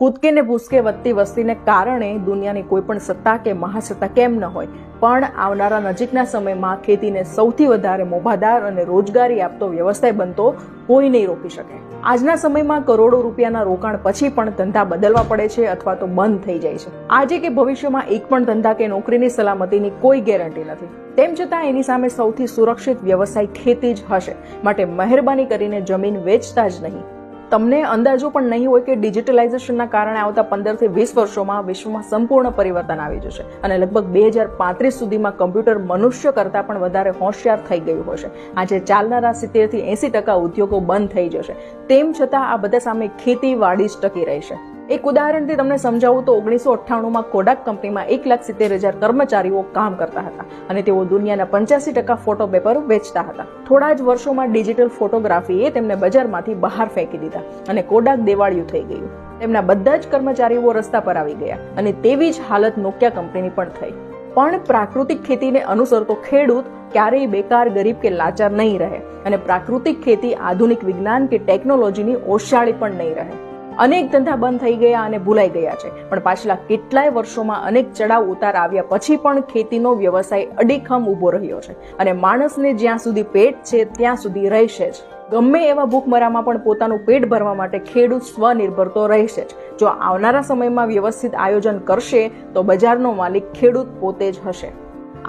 કૂદકે ને ભૂસકે વધતી વસ્તીને કારણે દુનિયાની કોઈ પણ સત્તા કે મહાસત્તા કેમ ન હોય, પણ આવનારા નજીકના સમયમાં ખેતીને સૌથી વધારે મોભાદાર અને રોજગારી આપતો વ્યવસાય બનતો કોઈ નહીં રોકી શકે. આજના સમયમાં કરોડો રૂપિયાના રોકાણ પછી પણ ધંધા બદલવા પડે છે અથવા તો બંધ થઈ જાય છે. આજે કે ભવિષ્યમાં એક પણ ધંધા કે નોકરીની સલામતીની કોઈ ગેરંટી નથી. તેમ છતાં એની સામે સૌથી સુરક્ષિત વ્યવસાય ખેતી જ હશે. માટે મહેરબાની કરીને જમીન વેચતા જ નહીં. તમને અંદાજો પણ નહીં હોય કે ડિજિટલાઇઝેશનના કારણે આવતા 15 થી 20 વર્ષોમાં વિશ્વમાં સંપૂર્ણ પરિવર્તન આવી જશે અને લગભગ 2035 સુધીમાં કમ્પ્યુટર મનુષ્ય કરતાં પણ વધારે હોશિયાર થઈ ગયું હશે. આજે ચાલનારા 70 થી 80% ઉદ્યોગો બંધ થઈ જશે. તેમ છતાં આ બધા સામે ખેતીવાડી જ ટકી રહેશે. એક ઉદાહરણથી તમને સમજાવું તો 1998માં કોડાક કંપનીમાં 1,70,000 કર્મચારીઓ કામ કરતા હતા અને તેઓ દુનિયાના 85% ફોટો પેપર વેચતા હતા. થોડા જ વર્ષોમાં ડિજિટલ ફોટોગ્રાફીએ તેમને બજારમાંથી બહાર ફેંકી દીધા અને કોડાક દેવાળિયું થઈ ગયું. તેમના બધા જ કર્મચારીઓ રસ્તા પર આવી ગયા અને તેવી જ હાલત નોકિયા કંપનીની પણ થઈ. પણ પ્રાકૃતિક ખેતીને અનુસરતો ખેડૂત ક્યારેય બેકાર, ગરીબ કે લાચાર નહીં રહે અને પ્રાકૃતિક ખેતી આધુનિક વિજ્ઞાન કે ટેકનોલોજીની ઓશાળી પણ નહીં રહે. અનેક ધંધા બંધ થઈ ગયા અને ભૂલાઈ ગયા છે, પણ પાછલા કેટલાય વર્ષોમાં અનેક ચડાવ ઉતાર આવ્યા પછી પણ ખેતીનો વ્યવસાય અડીખમ ઊભો રહ્યો છે અને માણસને જ્યાં સુધી પેટ છે ત્યાં સુધી રહેશે જ. ગમે એવા ભૂખમરામાં પણ પોતાનું પેટ ભરવા માટે ખેડૂત સ્વનિર્ભર તો રહેશે જ. જો આવનારા સમયમાં વ્યવસ્થિત આયોજન કરશે તો બજારનો માલિક ખેડૂત પોતે જ હશે.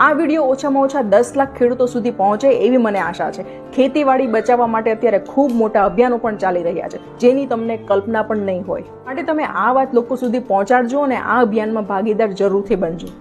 આ વિડીયો ઓછામાં ઓછા 10 લાખ ખેડૂતો સુધી પહોંચે એવી મને આશા છે. ખેતીવાડી બચાવવા માટે અત્યારે ખૂબ મોટા અભિયાનો પણ ચાલી રહ્યા છે, જેની તમને કલ્પના પણ નહીં હોય. માટે તમે આ વાત લોકો સુધી પહોંચાડજો અને આ અભિયાનમાં ભાગીદાર જરૂરથી બનજો.